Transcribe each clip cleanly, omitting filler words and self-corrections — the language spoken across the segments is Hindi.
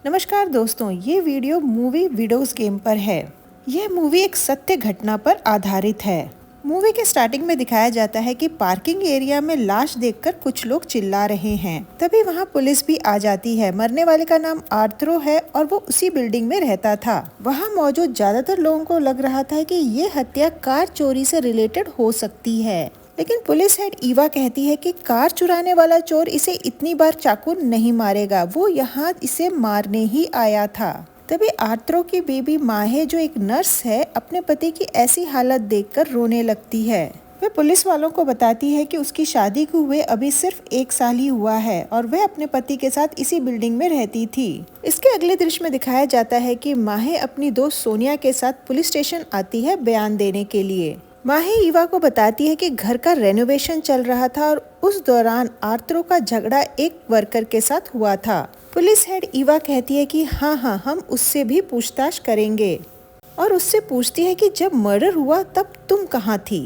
नमस्कार दोस्तों, ये वीडियो मूवी विडोज गेम पर है। यह मूवी एक सत्य घटना पर आधारित है। मूवी के स्टार्टिंग में दिखाया जाता है कि पार्किंग एरिया में लाश देखकर कुछ लोग चिल्ला रहे हैं। तभी वहां पुलिस भी आ जाती है। मरने वाले का नाम आर्थरो है और वो उसी बिल्डिंग में रहता था। वहां मौजूद ज्यादातर लोगों को लग रहा था कि ये हत्या कार चोरी से रिलेटेड हो सकती है, लेकिन पुलिस हेड ईवा कहती है कि कार चुराने वाला चोर इसे इतनी बार चाकू नहीं मारेगा, वो यहाँ इसे मारने ही आया था। तभी आर्थरो की बेबी माहे, जो एक नर्स है, अपने पति की ऐसी हालत देखकर रोने लगती है। वह पुलिस वालों को बताती है कि उसकी शादी को हुए अभी सिर्फ 1 साल ही हुआ है और वह अपने पति के साथ इसी बिल्डिंग में रहती थी। इसके अगले दृश्य में दिखाया जाता है कि माहे अपनी दोस्त सोनिया के साथ पुलिस स्टेशन आती है बयान देने के लिए। माही ईवा को बताती है कि घर का रेनोवेशन चल रहा था और उस दौरान आर्थरो का झगड़ा एक वर्कर के साथ हुआ था। पुलिस हेड ईवा कहती है कि हाँ, हम उससे भी पूछताछ करेंगे और उससे पूछती है कि जब मर्डर हुआ तब तुम कहाँ थी।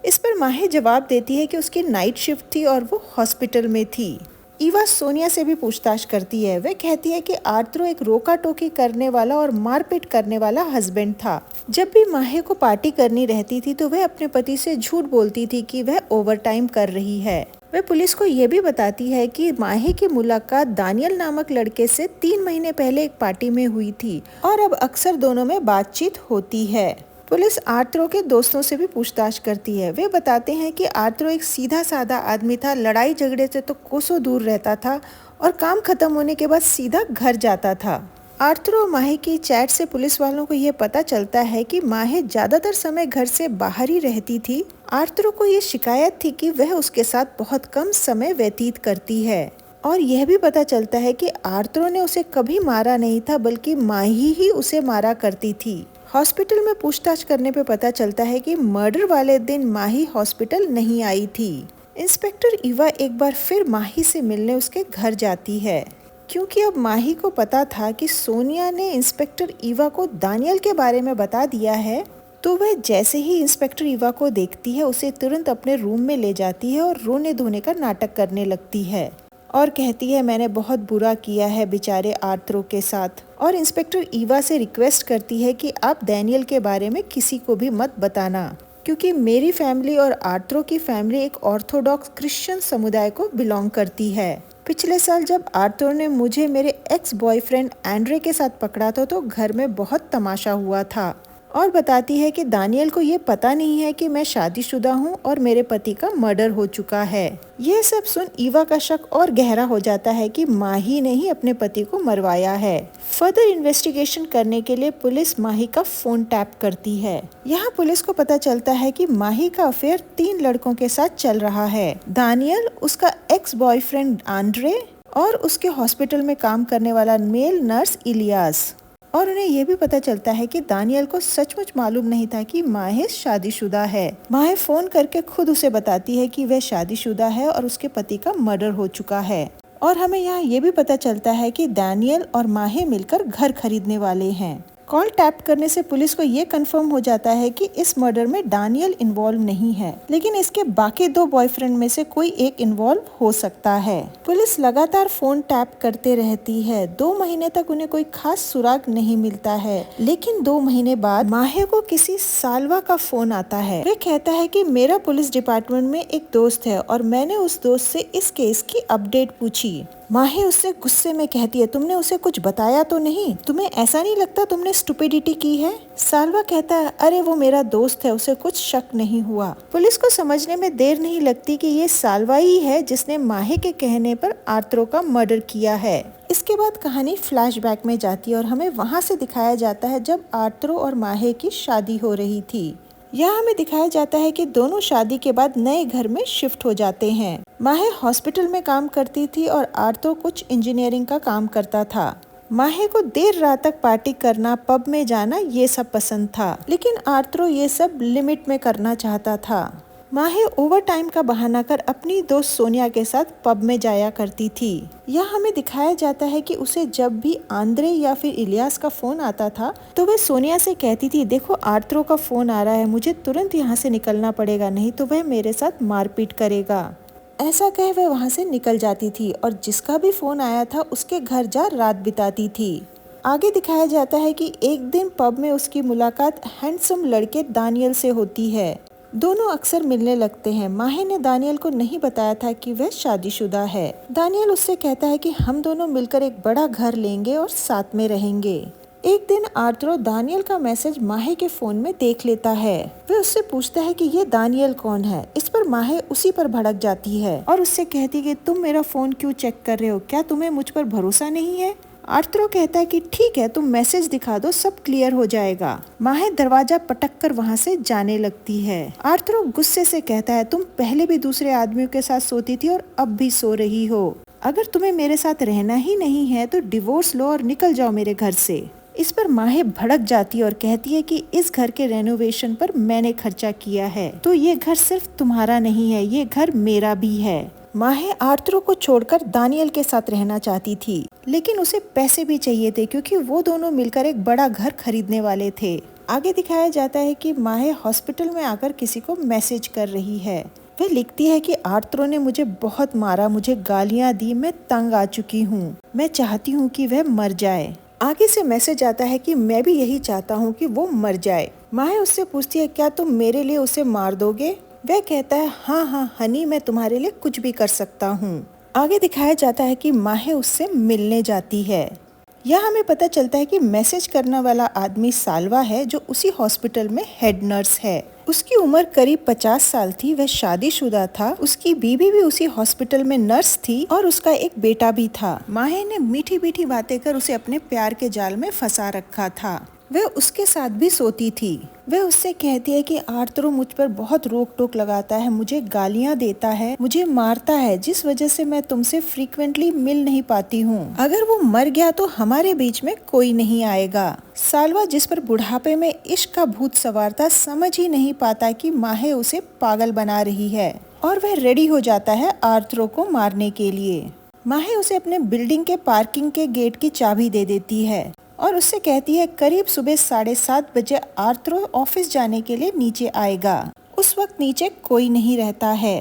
इस पर माही जवाब देती है कि उसकी नाइट शिफ्ट थी और वो हॉस्पिटल में थी। ईवा सोनिया से भी पूछताछ करती है। वह कहती है कि आर्थरो एक रोका टोकी करने वाला और मारपीट करने वाला हस्बैंड था। जब भी माहे को पार्टी करनी रहती थी तो वह अपने पति से झूठ बोलती थी कि वह ओवरटाइम कर रही है। वह पुलिस को ये भी बताती है कि माहे की मुलाकात दानियल नामक लड़के से 3 महीने पहले एक पार्टी में हुई थी और अब अक्सर दोनों में बातचीत होती है। पुलिस आर्थरो के दोस्तों से भी पूछताछ करती है। वे बताते हैं कि आर्थरो एक सीधा साधा आदमी था, लड़ाई झगड़े से तो कोसों दूर रहता था और काम खत्म होने के बाद सीधा घर जाता था। आर्थरो और माहे की चैट से पुलिस वालों को यह पता चलता है कि माहे ज्यादातर समय घर से बाहर ही रहती थी। आर्थरो को ये शिकायत थी कि वह उसके साथ बहुत कम समय व्यतीत करती है और यह भी पता चलता है कि आर्थरो ने उसे कभी मारा नहीं था, बल्कि माही ही उसे मारा करती थी। हॉस्पिटल में पूछताछ करने पे पता चलता है कि मर्डर वाले दिन माही हॉस्पिटल नहीं आई थी। इंस्पेक्टर ईवा एक बार फिर माही से मिलने उसके घर जाती है, क्योंकि अब माही को पता था कि सोनिया ने इंस्पेक्टर ईवा को दानियल के बारे में बता दिया है। तो वह जैसे ही इंस्पेक्टर ईवा को देखती है उसे तुरंत अपने रूम में ले जाती है और रोने धोने का नाटक करने लगती है और कहती है, मैंने बहुत बुरा किया है बेचारे आर्थरो के साथ। और इंस्पेक्टर ईवा से रिक्वेस्ट करती है कि आप डैनियल के बारे में किसी को भी मत बताना, क्योंकि मेरी फैमिली और आर्थरो की फैमिली एक ऑर्थोडॉक्स क्रिश्चियन समुदाय को बिलोंग करती है। पिछले साल जब आर्थरो ने मुझे मेरे एक्स बॉयफ्रेंड एंड्रे के साथ पकड़ा था तो घर में बहुत तमाशा हुआ था। और बताती है कि दानियल को ये पता नहीं है कि मैं शादीशुदा हूँ और मेरे पति का मर्डर हो चुका है। यह सब सुन ईवा का शक और गहरा हो जाता है कि माही ने ही अपने पति को मरवाया है। फर्दर इन्वेस्टिगेशन करने के लिए पुलिस माही का फोन टैप करती है। यहाँ पुलिस को पता चलता है कि माही का अफेयर 3 लड़कों के साथ चल रहा है। दानियल, उसका एक्स बॉयफ्रेंड एंड्रे और उसके हॉस्पिटल में काम करने वाला मेल नर्स इलियास। और उन्हें यह भी पता चलता है कि दानियल को सचमुच मालूम नहीं था कि माहे शादीशुदा है। माहे फोन करके खुद उसे बताती है कि वह शादीशुदा है और उसके पति का मर्डर हो चुका है। और हमें यहाँ ये भी पता चलता है कि दानियल और माहे मिलकर घर खरीदने वाले हैं। कॉल टैप करने से पुलिस को ये कंफर्म हो जाता है कि इस मर्डर में दानियल इन्वॉल्व नहीं है, लेकिन इसके बाकी 2 बॉयफ्रेंड में से कोई एक इन्वॉल्व हो सकता है। पुलिस लगातार फोन टैप करते रहती है। 2 महीने तक उन्हें कोई खास सुराग नहीं मिलता है, लेकिन 2 महीने बाद माहे को किसी सालवा का फोन आता है। वह कहता है कि मेरा पुलिस डिपार्टमेंट में एक दोस्त है और मैंने उस दोस्त से इस केस की अपडेट पूछी। माही उससे गुस्से में कहती है, तुमने उसे कुछ बताया तो नहीं? तुम्हें ऐसा नहीं लगता तुमने स्टुपिडिटी की है? सालवा कहता है, अरे वो मेरा दोस्त है, उसे कुछ शक नहीं हुआ। पुलिस को समझने में देर नहीं लगती कि ये सालवा ही है जिसने माही के कहने पर आर्थरो का मर्डर किया है। इसके बाद कहानी फ्लैशबैक में जाती है और हमें वहाँ से दिखाया जाता है जब आर्थरो और माहे की शादी हो रही थी। यहाँ हमें दिखाया जाता है कि दोनों शादी के बाद नए घर में शिफ्ट हो जाते हैं। माहे हॉस्पिटल में काम करती थी और आर्थरो कुछ इंजीनियरिंग का काम करता था। माहे को देर रात तक पार्टी करना, पब में जाना, ये सब पसंद था, लेकिन आर्थरो ये सब लिमिट में करना चाहता था। माहे ओवर टाइम का बहाना कर अपनी दोस्त सोनिया के साथ पब में जाया करती थी। यह हमें दिखाया जाता है कि उसे जब भी आंद्रे या फिर इलियास का फोन आता था तो वह सोनिया से कहती थी, देखो आर्थरो का फोन आ रहा है, मुझे तुरंत यहाँ से निकलना पड़ेगा, नहीं तो वह मेरे साथ मारपीट करेगा। ऐसा कह वह वहाँ से निकल जाती थी और जिसका भी फोन आया था उसके घर जा रात बिताती थी। आगे दिखाया जाता है कि एक दिन पब में उसकी मुलाकात हैंडसम लड़के दानियल से होती है। दोनों अक्सर मिलने लगते हैं। माहे ने दानियल को नहीं बताया था कि वह शादीशुदा है। दानियल उससे कहता है कि हम दोनों मिलकर एक बड़ा घर लेंगे और साथ में रहेंगे। एक दिन आर्थरो दानियल का मैसेज माहे के फोन में देख लेता है। वह उससे पूछता है कि ये दानियल कौन है। इस पर माहे उसी पर भड़क जाती है और उससे कहती है कि तुम मेरा फोन क्यों चेक कर रहे हो, क्या तुम्हें मुझ पर भरोसा नहीं है। आर्थरो कहता है कि ठीक है, तुम मैसेज दिखा दो, सब क्लियर हो जाएगा। माहे दरवाजा पटक कर वहाँ से जाने लगती है। आर्थरो गुस्से से कहता है तुम पहले भी दूसरे आदमियों के साथ सोती थी और अब भी सो रही हो। अगर तुम्हें मेरे साथ रहना ही नहीं है तो डिवोर्स लो और निकल जाओ मेरे घर से। इस पर माहे भड़क जाती है और कहती है कि इस घर के रेनोवेशन पर मैंने खर्चा किया है, तो ये घर सिर्फ तुम्हारा नहीं है, ये घर मेरा भी है। माहे आर्थरो को छोड़कर दानियल के साथ रहना चाहती थी, लेकिन उसे पैसे भी चाहिए थे क्योंकि वो दोनों मिलकर एक बड़ा घर खरीदने वाले थे। आगे दिखाया जाता है कि माहे हॉस्पिटल में आकर किसी को मैसेज कर रही है। वह लिखती है कि आर्थरो ने मुझे बहुत मारा, मुझे गालियां दी, मैं तंग आ चुकी हूँ, मैं चाहती हूँ कि वह मर जाए। आगे से मैसेज आता है कि मैं भी यही चाहता हूँ कि वो मर जाए। माहे उससे पूछती है क्या तुम मेरे लिए उसे मार दोगे। वह कहता है हाँ हाँ हनी, मैं तुम्हारे लिए कुछ भी कर सकता हूँ। आगे दिखाया जाता है कि माहे उससे मिलने जाती है। यह हमें पता चलता है कि मैसेज करने वाला आदमी साल्वा है, जो उसी हॉस्पिटल में हेड नर्स है। उसकी उम्र करीब 50 साल थी। वह शादीशुदा था। उसकी बीवी भी उसी हॉस्पिटल में नर्स थी और उसका एक बेटा भी था। माहे ने मीठी मीठी बातें कर उसे अपने प्यार के जाल में फंसा रखा था। वह उसके साथ भी सोती थी। वह उससे कहती है कि आर्थरो मुझ पर बहुत रोक टोक लगाता है, मुझे गालियां देता है, मुझे मारता है, जिस वजह से मैं तुमसे फ्रीक्वेंटली मिल नहीं पाती हूँ। अगर वो मर गया तो हमारे बीच में कोई नहीं आएगा। साल्वा, जिस पर बुढ़ापे में इश्क का भूत सवार था, समझ ही नहीं पाता कि माहे उसे पागल बना रही है और वह रेडी हो जाता है आर्थरो को मारने के लिए। माहे उसे अपने बिल्डिंग के पार्किंग के गेट की चाबी दे देती है और उससे कहती है करीब सुबह 7:30 बजे आर्थरो ऑफिस जाने के लिए नीचे आएगा। उस वक्त नीचे कोई नहीं रहता है,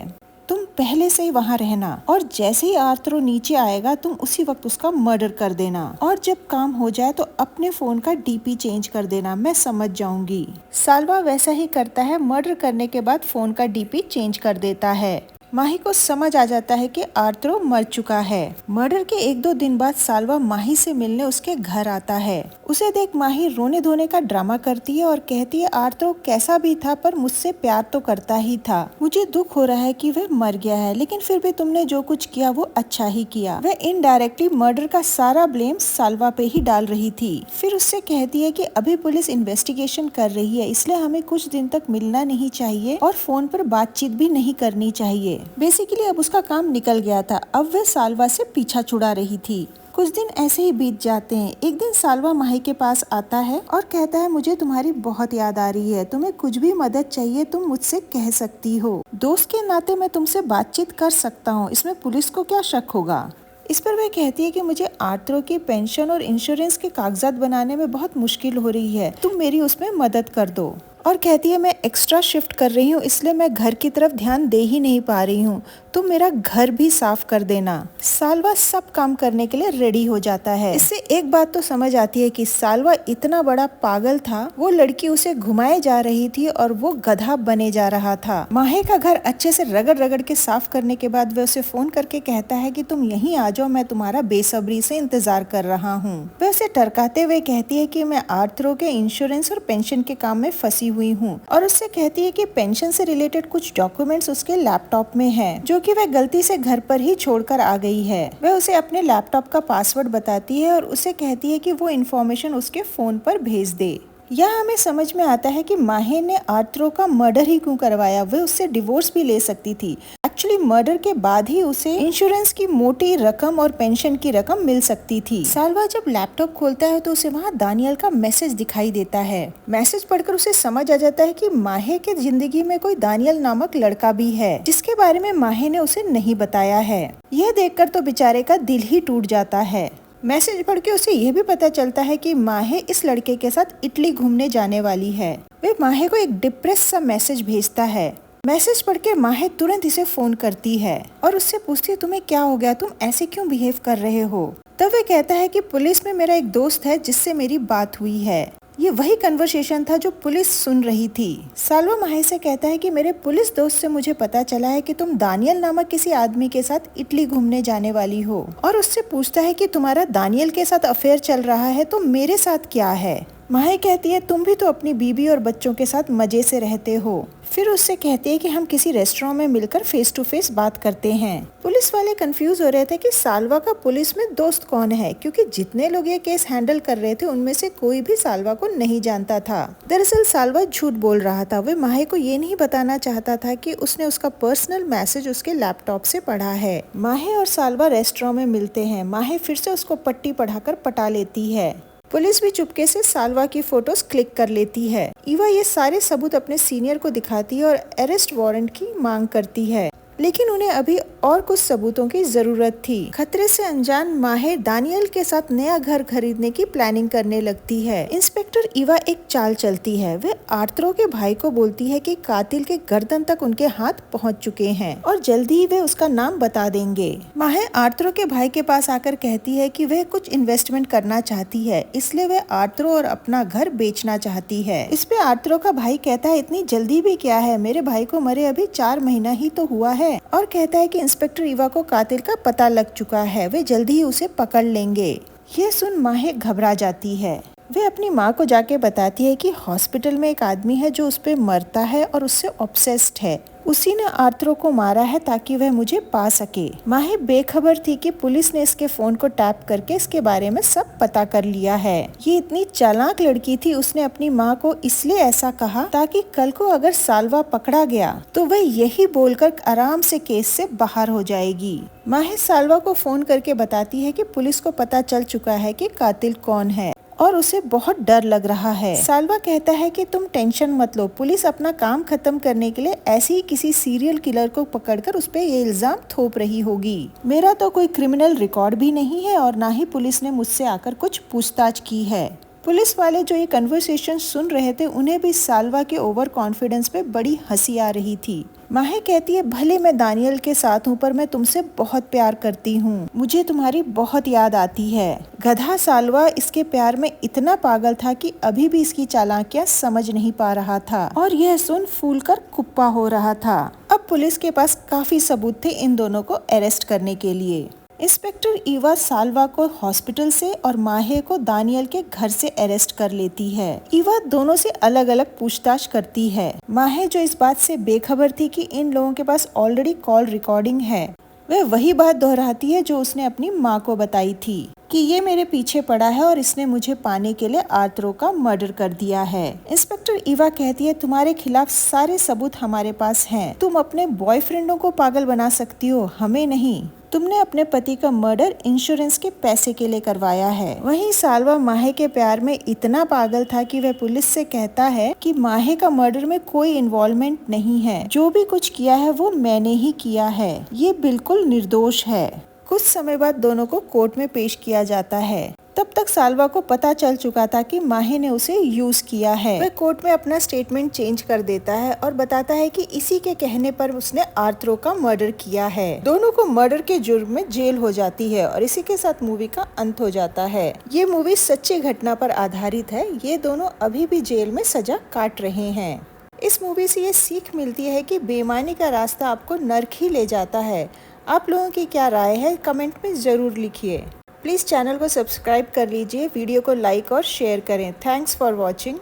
तुम पहले से ही वहाँ रहना और जैसे ही आर्थरो नीचे आएगा तुम उसी वक्त उसका मर्डर कर देना और जब काम हो जाए तो अपने फोन का डीपी चेंज कर देना, मैं समझ जाऊंगी। साल्वा वैसा ही करता है। मर्डर करने के बाद फोन का डीपी चेंज कर देता है। माही को समझ आ जाता है कि आर्थरो मर चुका है। मर्डर के 1-2 दिन बाद साल्वा माही से मिलने उसके घर आता है। उसे देख माही रोने धोने का ड्रामा करती है और कहती है आर्थरो कैसा भी था पर मुझसे प्यार तो करता ही था। मुझे दुख हो रहा है कि वह मर गया है, लेकिन फिर भी तुमने जो कुछ किया वो अच्छा ही किया। वह इनडायरेक्टली मर्डर का सारा ब्लेम साल्वा पे ही डाल रही थी। फिर उससे कहती है कि अभी पुलिस इन्वेस्टिगेशन कर रही है, इसलिए हमें कुछ दिन तक मिलना नहीं चाहिए और फोन पर बातचीत भी नहीं करनी चाहिए। बेसिकली अब उसका काम निकल गया था। अब वह साल्वा से पीछा छुड़ा रही थी। कुछ दिन ऐसे ही बीत जाते हैं। एक दिन साल्वा माही के पास आता है और कहता है मुझे तुम्हारी बहुत याद आ रही है, तुम्हें कुछ भी मदद चाहिए तुम मुझसे कह सकती हो। दोस्त के नाते मैं तुमसे बातचीत कर सकता हूँ, इसमें पुलिस को क्या शक होगा। इस पर वह कहती है कि मुझे आर्थरो की पेंशन और इंश्योरेंस के कागजात बनाने में बहुत मुश्किल हो रही है, तुम मेरी उसमें मदद कर दो। और कहती है मैं एक्स्ट्रा शिफ्ट कर रही हूँ, इसलिए मैं घर की तरफ ध्यान दे ही नहीं पा रही हूँ, तुम मेरा घर भी साफ कर देना। साल्वा सब काम करने के लिए रेडी हो जाता है। इससे एक बात तो समझ आती है कि साल्वा इतना बड़ा पागल था। वो लड़की उसे घुमाए जा रही थी और वो गधा बने जा रहा था। माहे का घर अच्छे से रगड़ रगड़ के साफ करने के बाद वह उसे फोन करके कहता है कि तुम यहीं आ जाओ, मैं तुम्हारा बेसब्री से इंतजार कर रहा हूँ। वह उसे टरकाते हुए कहती है कि मैं आर्थरो के इंश्योरेंस और पेंशन के काम में फंसी हुई हूँ और उससे कहती है कि पेंशन से रिलेटेड कुछ डॉक्यूमेंट्स उसके लैपटॉप में है, जो कि वह गलती से घर पर ही छोड़कर आ गई है। वह उसे अपने लैपटॉप का पासवर्ड बताती है और उसे कहती है कि वो इन्फॉर्मेशन उसके फोन पर भेज दे। यह हमें समझ में आता है कि माहे ने आर्थरो का मर्डर ही क्यों करवाया। वह उससे डिवोर्स भी ले सकती थी। एक्चुअली मर्डर के बाद ही उसे इंश्योरेंस की मोटी रकम और पेंशन की रकम मिल सकती थी। साल्वा जब लैपटॉप खोलता है तो उसे वहाँ दानियल का मैसेज दिखाई देता है। मैसेज पढ़कर उसे समझ आ जाता है कि माहे के जिंदगी में कोई दानियल नामक लड़का भी है, जिसके बारे में माहे ने उसे नहीं बताया है। यह देखकर तो बेचारे का दिल ही टूट जाता है। मैसेज पढ़ के उसे यह भी पता चलता है कि माहे इस लड़के के साथ इटली घूमने जाने वाली है। वे माहे को एक डिप्रेस सा मैसेज भेजता है। मैसेज पढ़ के माहे तुरंत इसे फोन करती है और उससे पूछती है तुम्हें क्या हो गया, तुम ऐसे क्यों बिहेव कर रहे हो। तब वह कहता है कि पुलिस में मेरा एक दोस्त है जिससे मेरी बात हुई है। ये वही कन्वर्सेशन था जो पुलिस सुन रही थी। साल्वा माहे से कहता है कि मेरे पुलिस दोस्त से मुझे पता चला है कि तुम दानियल नामक किसी आदमी के साथ इटली घूमने जाने वाली हो, और उससे पूछता है कि तुम्हारा दानियल के साथ अफेयर चल रहा है तो मेरे साथ क्या है। माहे कहती है तुम भी तो अपनी बीबी और बच्चों के साथ मजे से रहते हो। फिर उससे कहती है कि हम किसी रेस्टोरेंट में मिलकर फेस टू फेस बात करते हैं। पुलिस वाले कंफ्यूज हो रहे थे कि साल्वा का पुलिस में दोस्त कौन है, क्योंकि जितने लोग ये केस हैंडल कर रहे थे उनमें से कोई भी साल्वा को नहीं जानता था। दरअसल साल्वा झूठ बोल रहा था। वह माहे को ये नहीं बताना चाहता था कि उसने उसका पर्सनल मैसेज उसके लैपटॉप से पढ़ा है। माहे और साल्वा रेस्टोरेंट में मिलते हैं। माहे फिर से उसको पट्टी पढ़ाकर पटा लेती है। पुलिस भी चुपके से साल्वा की फोटोज क्लिक कर लेती है। ईवा ये सारे सबूत अपने सीनियर को दिखाती है और अरेस्ट वारंट की मांग करती है, लेकिन उन्हें अभी और कुछ सबूतों की जरूरत थी। खतरे से अनजान माहे दानियल के साथ नया घर खरीदने की प्लानिंग करने लगती है। इंस्पेक्टर ईवा एक चाल चलती है। वे आर्थरो के भाई को बोलती है कि कातिल के गर्दन तक उनके हाथ पहुंच चुके हैं और जल्दी ही वे उसका नाम बता देंगे। माहे आर्थरो के भाई के पास आकर कहती है कि वह कुछ इन्वेस्टमेंट करना चाहती है, इसलिए वह आर्थरो और अपना घर बेचना चाहती है। इस पे आर्थरो का भाई कहता है इतनी जल्दी भी क्या है, मेरे भाई को मरे अभी 4 महीना ही तो हुआ है, और कहता है कि इंस्पेक्टर ईवा को कातिल का पता लग चुका है, वे जल्दी ही उसे पकड़ लेंगे। ये सुन माहे घबरा जाती है। वे अपनी माँ को जाके बताती है कि हॉस्पिटल में एक आदमी है जो उस पे मरता है और उससे ऑब्सेस्ड है। उसी ने आर्थरो को मारा है ताकि वह मुझे पा सके। माहे बेखबर थी कि पुलिस ने इसके फोन को टैप करके इसके बारे में सब पता कर लिया है। ये इतनी चालाक लड़की थी, उसने अपनी माँ को इसलिए ऐसा कहा ताकि कल को अगर साल्वा पकड़ा गया तो वह यही बोलकर आराम से केस से बाहर हो जाएगी। माहे साल्वा को फोन करके बताती है कि पुलिस को पता चल चुका है कि कातिल कौन है और उसे बहुत डर लग रहा है। साल्वा कहता है कि तुम टेंशन मत लो, पुलिस अपना काम खत्म करने के लिए ऐसे ही किसी सीरियल किलर को पकड़कर उस पर ये इल्जाम थोप रही होगी। मेरा तो कोई क्रिमिनल रिकॉर्ड भी नहीं है और ना ही पुलिस ने मुझसे आकर कुछ पूछताछ की है। पुलिस वाले जो ये कन्वर्सेशन सुन रहे थे उन्हें भी साल्वा के ओवर कॉन्फिडेंस पे बड़ी हंसी आ रही थी। माहे कहती है भले मैं दानियल के साथ हूँ पर मैं तुमसे बहुत प्यार करती हूँ, मुझे तुम्हारी बहुत याद आती है। गधा साल्वा इसके प्यार में इतना पागल था कि अभी भी इसकी चालाकियाँ समझ नहीं पा रहा था और यह सुन फूलकर कुप्पा हो रहा था। अब पुलिस के पास काफी सबूत थे इन दोनों को अरेस्ट करने के लिए। इंस्पेक्टर ईवा साल्वा को हॉस्पिटल से और माहे को दानियल के घर से अरेस्ट कर लेती है। ईवा दोनों से अलग अलग पूछताछ करती है। माहे जो इस बात से बेखबर थी कि इन लोगों के पास ऑलरेडी कॉल रिकॉर्डिंग है, वह वही बात दोहराती है जो उसने अपनी माँ को बताई थी कि ये मेरे पीछे पड़ा है और इसने मुझे पाने के लिए आर्थरो का मर्डर कर दिया है। इंस्पेक्टर ईवा कहती है तुम्हारे खिलाफ सारे सबूत हमारे पास हैं। तुम अपने बॉयफ्रेंडों को पागल बना सकती हो, हमें नहीं। तुमने अपने पति का मर्डर इंश्योरेंस के पैसे के लिए करवाया है। वहीं साल्वा माहे के प्यार में इतना पागल था कि वह पुलिस से कहता है कि माहे का मर्डर में कोई इन्वॉल्वमेंट नहीं है, जो भी कुछ किया है वो मैंने ही किया है, ये बिल्कुल निर्दोष है। कुछ समय बाद दोनों को कोर्ट में पेश किया जाता है। तब तक साल्वा को पता चल चुका था कि माहे ने उसे यूज किया है। वह कोर्ट में अपना स्टेटमेंट चेंज कर देता है और बताता है कि इसी के कहने पर उसने आर्थरो का मर्डर किया है। दोनों को मर्डर के जुर्म में जेल हो जाती है और इसी के साथ मूवी का अंत हो जाता है। ये मूवी सच्ची घटना पर आधारित है। ये दोनों अभी भी जेल में सजा काट रहे हैं। इस मूवी से ये सीख मिलती है कि बेईमानी का रास्ता आपको नर्क ही ले जाता है। आप लोगों की क्या राय है कमेंट में जरूर लिखिए। प्लीज़ चैनल को सब्सक्राइब कर लीजिए, वीडियो को लाइक और शेयर करें। Thanks for watching.